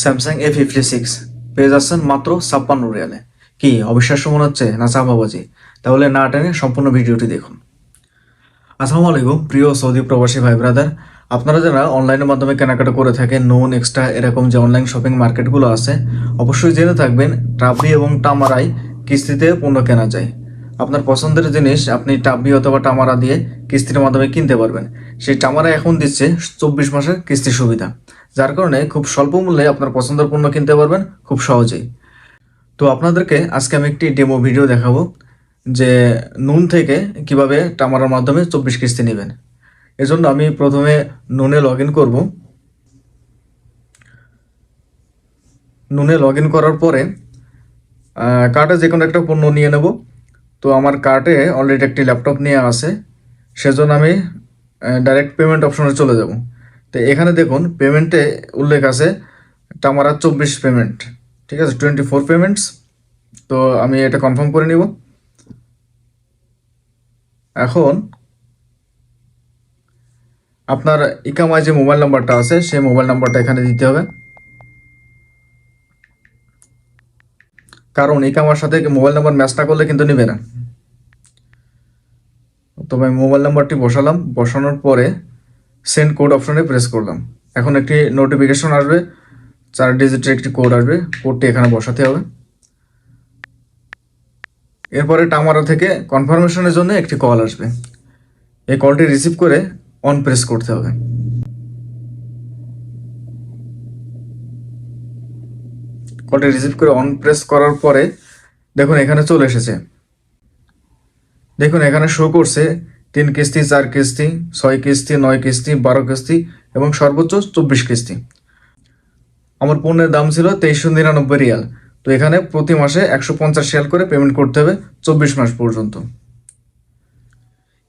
Samsung A56 পেয়ে যাচ্ছেন মাত্র 56 রিয়ালে। কি অবিশ্বাস্য মনে হচ্ছে না চাপাবাজি? তাহলে না টেনে সম্পূর্ণ ভিডিওটি দেখুন। আসসালামু আলাইকুম প্রিয় সৌদি প্রবাসী ভাই ব্রাদার, আপনারা যারা অনলাইনের মাধ্যমে কেনাকাটা করে থাকেন, নোন এক্সট্রা এরকম যে অনলাইন শপিং মার্কেটগুলো আছে, অবশ্যই জেনে থাকবেন টাব্বি এবং টামারায় কিস্তিতে পণ্য কেনা যায়। আপনার পছন্দের জিনিস আপনি টাব্বি অথবা টামারা দিয়ে কিস্তির মাধ্যমে কিনতে পারবেন। সেই টামারা এখন দিচ্ছে 24 মাসের কিস্তি সুবিধা, যার কারণে খুব স্বল্প মূল্যে আপনার পছন্দের পণ্য কিনতে পারবেন খুব সহজেই। তো আপনাদেরকে আজকে আমি একটি ডেমো ভিডিও দেখাবো যে নুন থেকে কিভাবে টামারার মাধ্যমে 24 কিস্তি নেবেন। এজন্য আমি প্রথমে নুনে লগ ইন করবো। নুনে লগ ইন করার পরে কার্টে যে কোনো একটা পণ্য নিয়ে নেব। তো আমার কার্টে অলরেডি একটি ল্যাপটপ নিয়ে আছে, সেজন্য আমি ডাইরেক্ট পেমেন্ট অপশনে চলে যাব। তো এখানে দেখুন পেমেন্টে উল্লেখ আছে টামারা 24 পেমেন্ট, ঠিক আছে, 24 পেমেন্টস। তো আমি এটা কনফার্ম করে নিব। এখন আপনার ইকামায় যে মোবাইল নাম্বারটা আছে সেই মোবাইল নাম্বারটা এখানে দিতে হবে, কারণ ইকামার সাথে মোবাইল নাম্বার ম্যাচ না করলে কিন্তু নেবে না। তবে মোবাইল নাম্বারটি বসালাম, বসানোর পরে সেন্ড কোড অপশনে প্রেস করলাম। এখন একটি নোটিফিকেশন আসবে, 4 ডিজিটের একটি কোড আসবে, কোডটি এখানে বসাতে হবে। এরপরে টামারা থেকে কনফার্মেশনের জন্য একটি কল আসবে, এই কলটি রিসিভ করে অন প্রেস করতে হবে। কলটি রিসিভ করে অন প্রেস করার পরে দেখুন এখানে চলে এসেছে। দেখুন এখানে শো করছে 3 কিস্তি, 4 কিস্তি, 6 কিস্তি, 9 কিস্তি, 12 কিস্তি এবং সর্বোচ্চ 24 কিস্তি। আমার পণ্যের দাম ছিল 2399 রিয়াল। তো এখানে প্রতি মাসে 150 রিয়াল করে পেমেন্ট করতে হবে 24 মাস পর্যন্ত।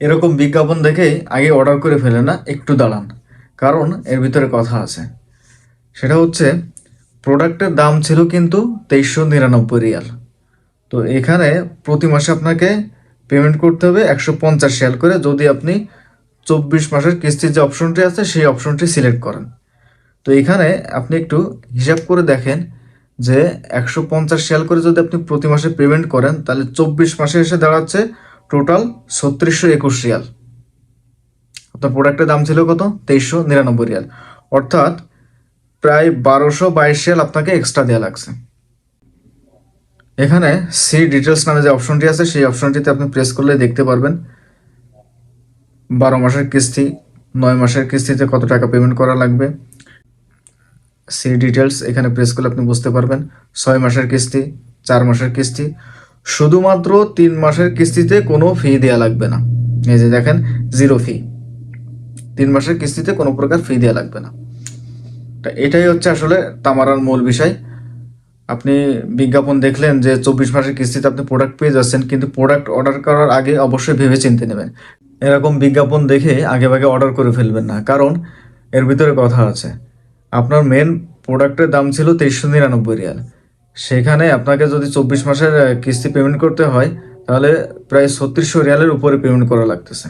এরকম বিজ্ঞাপন দেখেই আগে অর্ডার করে ফেলে না, একটু দাঁড়ান, কারণ এর ভিতরে কথা আছে। সেটা হচ্ছে প্রোডাক্টের দাম ছিল কিন্তু 2399 রিয়াল। তো এখানে প্রতি মাসে আপনাকে পেমেন্ট করতে হবে 150 রিয়াল করে, যদি আপনি 24 মাসের কিস্তির যে অপশনটি আছে সেই অপশনটি সিলেক্ট করেন। তো এখানে আপনি একটু হিসাব করে দেখেন যে 150 রিয়াল করে যদি আপনি প্রতি মাসে পেমেন্ট করেন, তাহলে 24 মাসে এসে দাঁড়াচ্ছে টোটাল 3621 রিয়াল। আপনার প্রোডাক্টের দাম ছিল কত? 2399 রিয়াল, অর্থাৎ প্রায় 1222 রিয়াল আপনাকে এক্সট্রা দেওয়া লাগছে। এখানে সি ডিটেলস নামে যে অপশনটি আছে সেই অপশনটিতে আপনি প্রেস করলে দেখতে পারবেন 12 মাসের কিস্তি, 9 মাসের কিস্তিতে কত টাকা পেমেন্ট করা লাগবে। সি ডিটেলস এখানে প্রেস করলে আপনি বুঝতে পারবেন 6 মাসের কিস্তি, 4 মাসের কিস্তি, শুধুমাত্র 3 মাসের কিস্তিতে কোনো ফি দেওয়া লাগবে না। এই যে দেখেন, 0 ফি, 3 মাসের কিস্তিতে কোনো প্রকার ফি দেওয়া লাগবে না। এটাই হচ্ছে আসলে তামারার মূল বিষয়। আপনি বিজ্ঞাপন দেখলেন যে 24 মাসের কিস্তিতে আপনি প্রোডাক্ট পেয়ে যাচ্ছেন, কিন্তু প্রোডাক্ট অর্ডার করার আগে অবশ্যই ভেবে চিন্তে নেবেন। এরকম বিজ্ঞাপন দেখে আগে ভাগে অর্ডার করে ফেলবেন না, কারণ এর ভিতরে কথা আছে। আপনার মেন প্রোডাক্টের দাম ছিল 2399 রিয়াল, সেখানে আপনাকে যদি 24 মাসের কিস্তি পেমেন্ট করতে হয়, তাহলে প্রায় 3600 রিয়ালের উপরে পেমেন্ট করা লাগতেছে।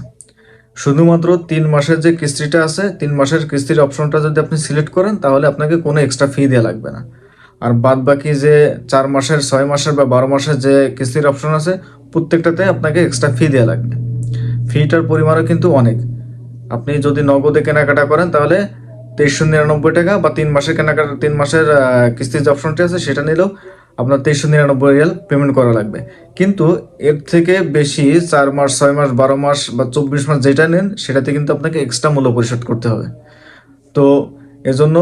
শুধুমাত্র 3 মাসের যে কিস্তিটা আছে, 3 মাসের কিস্তির অপশনটা যদি আপনি সিলেক্ট করেন, তাহলে আপনাকে কোনো এক্সট্রা ফি দেওয়া লাগবে না। আর বাদ বাকি যে 4 মাসের, 6 মাসের বা 12 মাসের যে কিস্তির অপশন আছে, প্রত্যেকটাতে আপনাকে এক্সট্রা ফি দেওয়া লাগবে। ফিটার পরিমাণও কিন্তু অনেক। আপনি যদি নগদে কেনাকাটা করেন তাহলে 2399 টাকা, বা 3 মাসের কেনাকাটা, 3 মাসের কিস্তির যে অপশনটি আছে সেটা নিলেও আপনার 2399 রিয়াল পেমেন্ট করা লাগবে। কিন্তু এর থেকে বেশি 4 মাস, 6 মাস, 12 মাস বা 24 মাস যেটা নেন, সেটাতে কিন্তু আপনাকে এক্সট্রা মূল্য পরিশোধ করতে হবে। তো এজন্য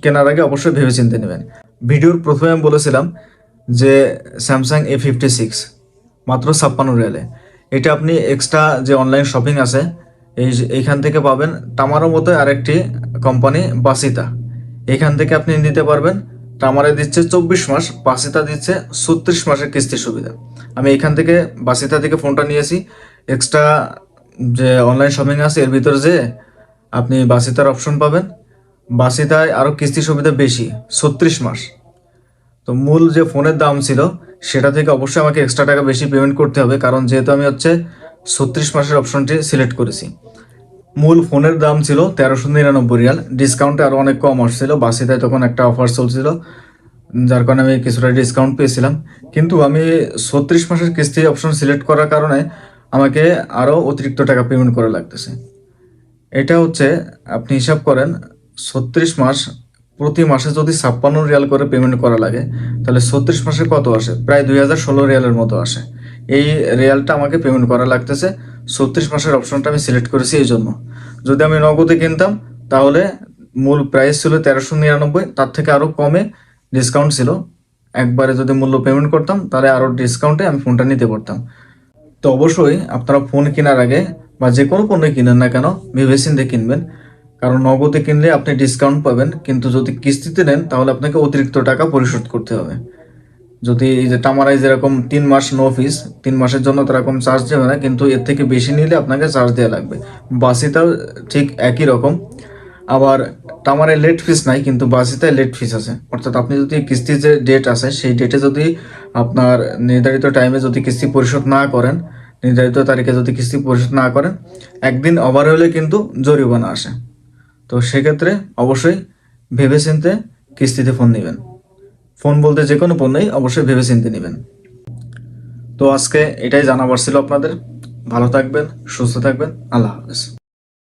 কেনার আগে অবশ্যই ভেবে চিন্তে নেবেন। ভিডিওর প্রথমে আমি বলেছিলাম যে স্যামসাং A56 মাত্র 56 রিয়ালে। এটা আপনি এক্সট্রা যে অনলাইন শপিং আছে এইখান থেকে পাবেন। টামারও মতো আরেকটি কোম্পানি বাসিতা, এখান থেকে আপনি নিতে পারবেন। টামারে দিচ্ছে 24 মাস, বাসিতা দিচ্ছে 36 মাসের কিস্তির সুবিধা। আমি এখান থেকে বাসিতা থেকে ফোনটা নিয়েছি। এক্সট্রা যে অনলাইন শপিং আছে এর ভিতরে যে আপনি বাসিতার অপশন পাবেন। বাসিতায় আরও কিস্তি সুবিধা বেশি, 36 মাস। তো মূল যে ফোনের দাম ছিল সেটা থেকে অবশ্যই আমাকে এক্সট্রা টাকা বেশি পেমেন্ট করতে হবে, কারণ যেহেতু আমি 36 মাসের অপশনটি সিলেক্ট করেছি। মূল ফোনের দাম ছিল 1399 রিয়াল, ডিসকাউন্টে আরও অনেক কম আসছিল, বাসিতায় তখন একটা অফার চলছিল, যার কারণে আমি কিছুটা ডিসকাউন্ট পেয়েছিলাম। কিন্তু আমি 36 মাসের কিস্তি অপশন সিলেক্ট করার কারণে আমাকে আরও অতিরিক্ত টাকা পেমেন্ট করা লাগতেছে। এটা হচ্ছে আপনি হিসাব করেন 36 মাস, প্রতি মাসে যদি 56 রিয়াল করে পেমেন্ট করা লাগে, তাহলে 36 মাসে কত আসে? প্রায় 2016 রিয়ালের মতো আসে। এই রিয়ালটা আমাকে পেমেন্ট করা লাগতেছে 36 মাসের অপশনটা আমি সিলেক্ট করেছি এই জন্য। যদি আমি নগদে কিনতাম তাহলে মূল প্রাইস ছিল 1399, তার থেকে আরও কমে ডিসকাউন্ট ছিল। একবারে যদি মূল্য পেমেন্ট করতাম তাহলে আরও ডিসকাউন্টে আমি ফোনটা নিতে পারতাম। তো অবশ্যই আপনারা ফোন কেনার আগে বা যে কোনো পণ্য কিনেন না কেন ভেবেচিন্তে কিনবেন, কারণ নগদে কিনলে আপনি ডিসকাউন্ট পাবেন, কিন্তু যদি কিস্তিতে নেন তাহলে আপনাকে অতিরিক্ত টাকা পরিশোধ করতে হবে। যদি এই যে তামারাই যেরকম 3 মাস নো ফিস, 3 মাসের জন্য এরকম চার্জ দেবে না, কিন্তু এর থেকে বেশি নিলে আপনাকে চার্জ দেওয়া লাগবে। বাসিটাও ঠিক একই রকম। আবার তামারে লেট ফিস নাই, কিন্তু বাসিতায় লেট ফিস আছে। অর্থাৎ আপনি যদি কিস্তির যে ডেট আছে সেই ডেটে যদি আপনার নির্ধারিত টাইমে যদি কিস্তি পরিশোধ না করেন, নির্ধারিত তারিখে যদি কিস্তি পরিশোধ না করেন, একদিন ওভার হলে কিন্তু জরিমানা আসে। তো সেক্ষেত্রে অবশ্যই ভেবেচিন্তে কিস্তিতে ফোন নেবেন। ফোন বলতে যে কোনো পণ্যই অবশ্যই ভেবেচিন্তে নেবেন। তো আজকে এটাই জানাবার ছিল আপনাদের। ভালো থাকবেন, সুস্থ থাকবেন, আল্লাহ হাফেজ।